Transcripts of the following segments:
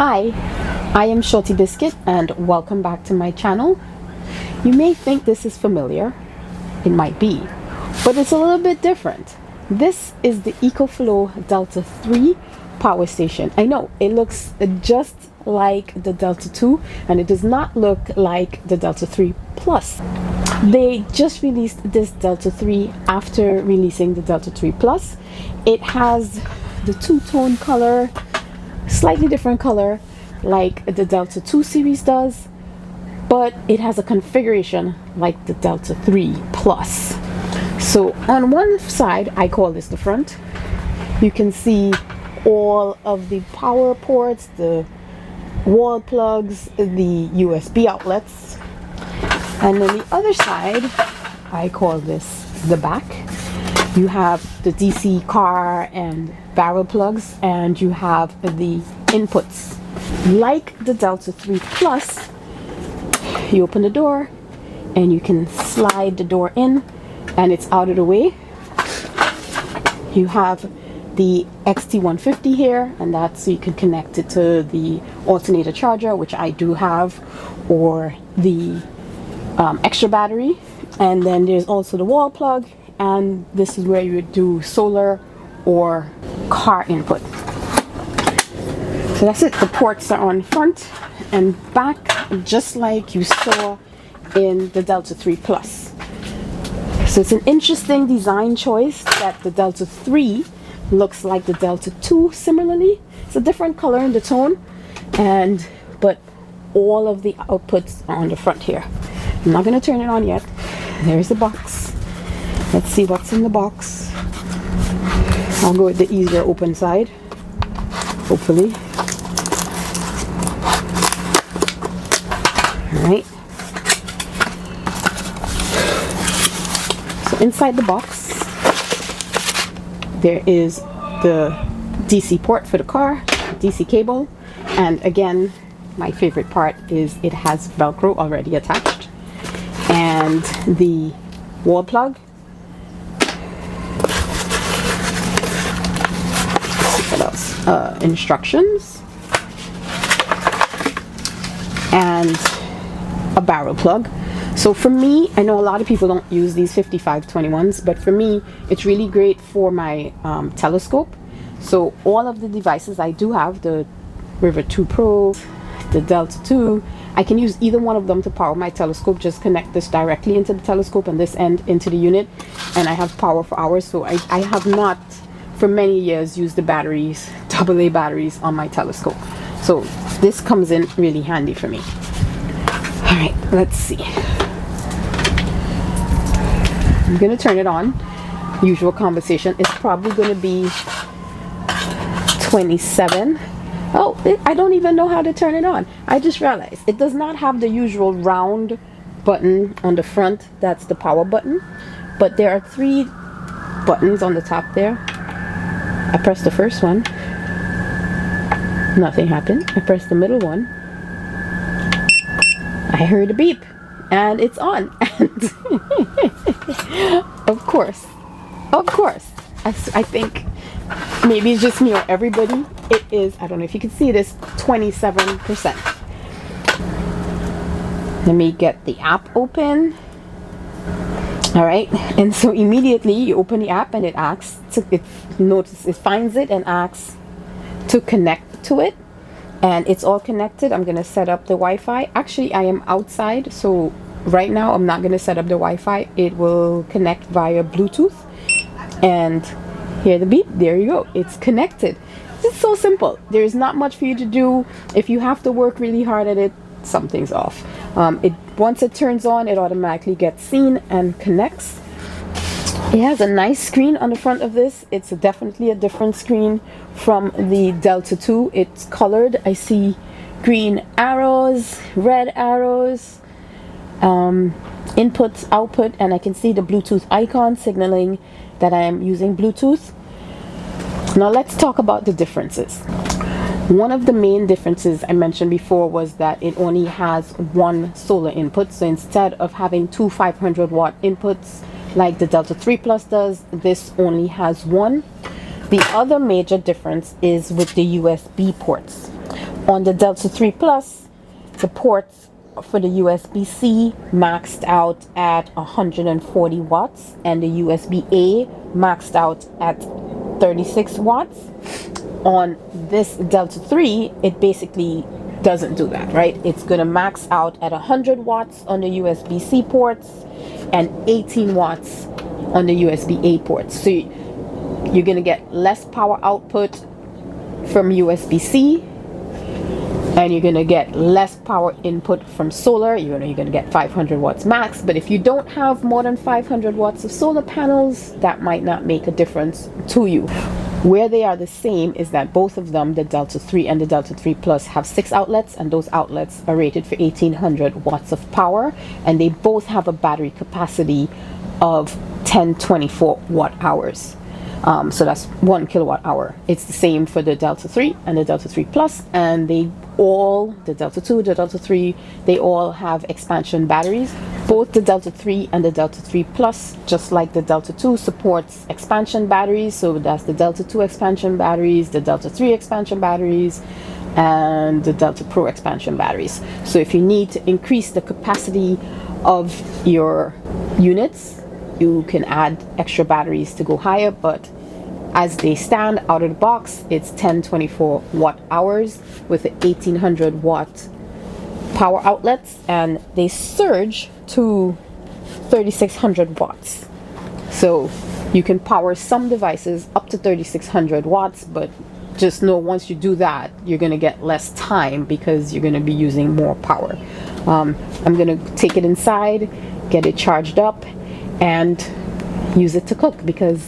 Hi, I am Shorty Biscuit and welcome back to my channel. You may think this is familiar, it might be, but it's a little bit different. This is the EcoFlow Delta 3 power station. I know it looks just like the Delta 2 and it does not look like the Delta 3 Plus. They just released this Delta 3 after releasing the Delta 3 Plus. It has the two-tone color, slightly different color like the Delta 2 series does, but it has a configuration like the Delta 3 Plus. So on one side, I call this the front, you can see all of the power ports, the wall plugs, the USB outlets, and on the other side, I call this the back. You have the DC car and barrel plugs, and you have the inputs. Like the Delta 3 Plus, you open the door and you can slide the door in and it's out of the way. You have the XT150 here, and that's so you can connect it to the alternator charger, which I do have, or the extra battery. And then there's also the wall plug, and this is where you would do solar or car input. So that's it. The ports are on front and back, just like you saw in the Delta 3 Plus. So it's an interesting design choice that the Delta 3 looks like the Delta 2 similarly. It's a different color in the tone, but all of the outputs are on the front here. I'm not going to turn it on yet. There's the box. Let's see what's in the box. I'll go with the easier open side, hopefully. Alright. So inside the box, there is the DC port for the car, DC cable, and again, my favorite part is it has Velcro already attached, and the wall plug. What else? Instructions and a barrel plug. So for me, I know a lot of people don't use these 5521s, but for me it's really great for my telescope. So all of the devices I do have, the River 2 Pro, the Delta 2, I can use either one of them to power my telescope. Just connect this directly into the telescope and this end into the unit, and I have power for hours. So I have not for many years used the batteries, AA batteries on my telescope. So this comes in really handy for me. All right, let's see. I'm going to turn it on. Usual conversation. It's probably going to be 27. Oh, I don't even know how to turn it on. I just realized it does not have the usual round button on the front. That's the power button. But there are 3 buttons on the top there. I pressed the first one. Nothing happened. I pressed the middle one. I heard a beep. And it's on. And of course, I think maybe it's just me or everybody, it is, I don't know if you can see this, 27%. Let me get the app open. All right, and so immediately you open the app and it asks, it finds it and asks to connect to it. And it's all connected. I'm gonna set up the Wi-Fi. Actually, I am outside, so right now I'm not gonna set up the Wi-Fi. It will connect via Bluetooth. And hear the beep, there you go, it's connected. It's so simple. There's not much for you to do. If you have to work really hard at it, something's off. Once it turns on, it automatically gets seen and connects. It has a nice screen on the front of this. It's definitely a different screen from the Delta 2. It's colored. I see green arrows, red arrows, input, output, and I can see the Bluetooth icon signaling that I am using Bluetooth. Now let's talk about the differences. One of the main differences I mentioned before was that it only has one solar input. So instead of having 2 500-watt inputs like the Delta 3 Plus does, this only has one. The other major difference is with the USB ports. On the Delta 3 Plus, the ports for the USB-C maxed out at 140 watts and the USB-A maxed out at 36 watts. On this Delta 3, it basically doesn't do that, right? It's going to max out at 100 watts on the USB-C ports and 18 watts on the USB-A ports. So you're going to get less power output from USB-C, and you're going to get less power input from solar. You're going to get 500 watts max. But if you don't have more than 500 watts of solar panels, that might not make a difference to you. Where they are the same is that both of them, the Delta 3 and the Delta 3 Plus, have 6 outlets, and those outlets are rated for 1800 watts of power, and they both have a battery capacity of 1024 watt hours. So that's 1 kilowatt hour. It's the same for the Delta 3 and the Delta 3 Plus, and they all, the Delta 2, the Delta 3, they all have expansion batteries. Both the Delta 3 and the Delta 3 Plus, just like the Delta 2, supports expansion batteries. So that's the Delta 2 expansion batteries, the Delta 3 expansion batteries, and the Delta Pro expansion batteries. So if you need to increase the capacity of your units, you can add extra batteries to go higher, but as they stand out of the box, it's 1024 watt hours with an 1800 watt power outlets, and they surge to 3600 watts. So you can power some devices up to 3600 watts, but just know once you do that, you're going to get less time because you're going to be using more power. I'm going to take it inside, get it charged up, and use it to cook because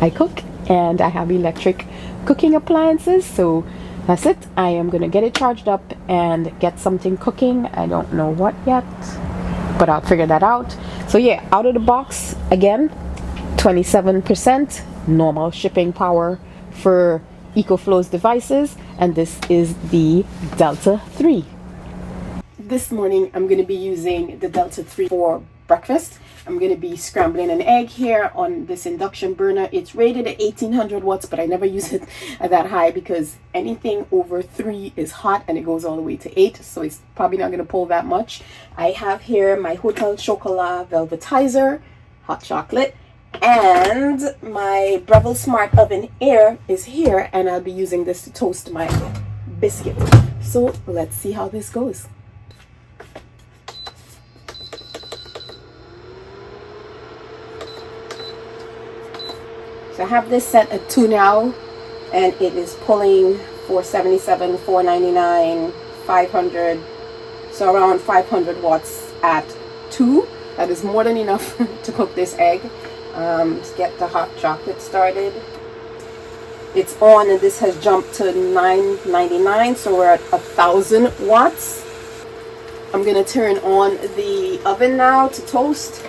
I cook and I have electric cooking appliances. So that's it. I am going to get it charged up and get something cooking. I don't know what yet, but I'll figure that out. So yeah, out of the box, again, 27% normal shipping power for EcoFlow's devices, and this is the Delta 3. This morning I'm going to be using the Delta 3 for breakfast. I'm going to be scrambling an egg here on this induction burner. It's rated at 1800 watts, but I never use it at that high because anything over 3 is hot and it goes all the way to 8, so it's probably not going to pull that much. I have here my Hotel Chocolat Velvetizer, hot chocolate, and my Breville Smart Oven Air is here, and I'll be using this to toast my biscuit. So let's see how this goes. So I have this set at 2 now, and it is pulling 477, 499, 500, so around 500 watts at 2. That is more than enough to cook this egg. Let's get the hot chocolate started. It's on, and this has jumped to 999, so we're at 1000 watts. I'm gonna turn on the oven now to toast,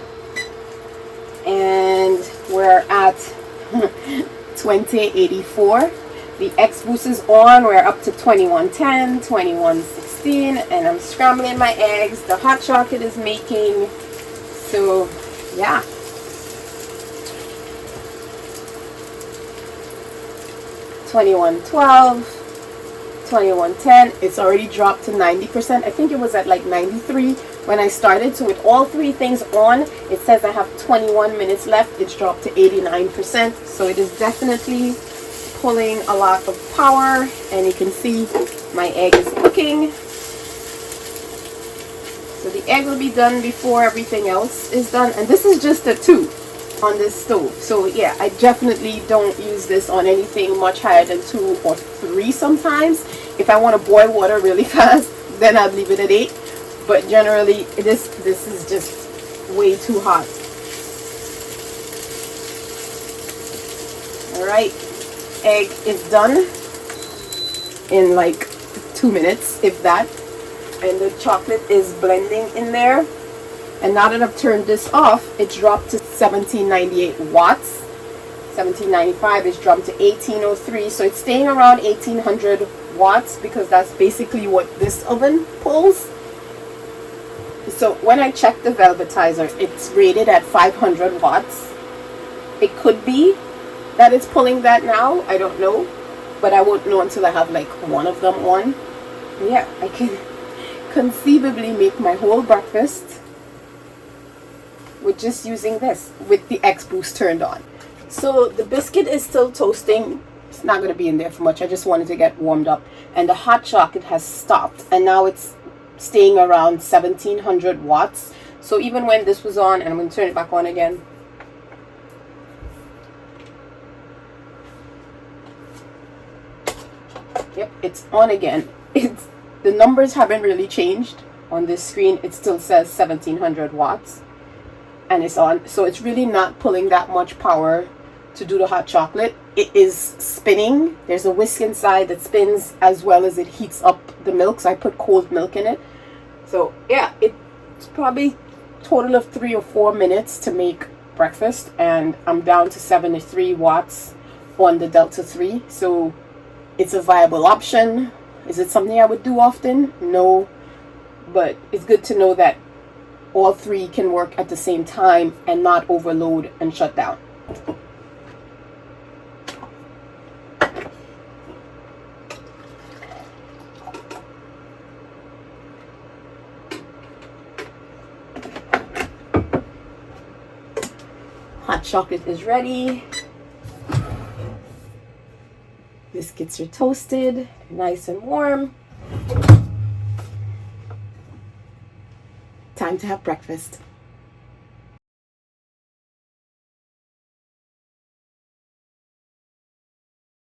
and we're at 2084. The X boost is on. We're up to 2110, 2116, and I'm scrambling my eggs. The hot chocolate is making. So yeah, $21.12, $21.10. It's already dropped to 90%. I think it was at like 93 when I started. So with all 3 things on, it says I have 21 minutes left. It's dropped to 89%. So it is definitely pulling a lot of power, and you can see my egg is cooking. So the egg will be done before everything else is done, and this is just a 2 on this stove. So yeah, I definitely don't use this on anything much higher than 2 or 3 sometimes. If I want to boil water really fast, then I'd leave it at 8. But generally, this is just way too hot. Alright, egg is done in like 2 minutes, if that. And the chocolate is blending in there. And now that I've turned this off, it's dropped to 1798 watts. 1795 is dropped to 1803. So it's staying around 1800 watts because that's basically what this oven pulls. So when I check the Velvetizer, it's rated at 500 watts. It could be that it's pulling that now. I don't know. But I won't know until I have like one of them on. Yeah, I can conceivably make my whole breakfast with just using this, with the X boost turned on. So the biscuit is still toasting. It's not going to be in there for much. I just wanted to get warmed up. And the hot chocolate has stopped. And now it's staying around 1700 watts. So even when this was on, and I'm going to turn it back on again. Yep, it's on again. The numbers haven't really changed on this screen. It still says 1700 watts. And it's on. So it's really not pulling that much power to do the hot chocolate. It is spinning. There's a whisk inside that spins as well as it heats up the milk. So I put cold milk in it. So yeah, it's probably a total of 3 or 4 minutes to make breakfast, and I'm down to 73 watts on the Delta 3. So it's a viable option. Is it something I would do often? No, but it's good to know that all three can work at the same time and not overload and shut down. Hot chocolate is ready. Biscuits are toasted, nice and warm. Time to have breakfast.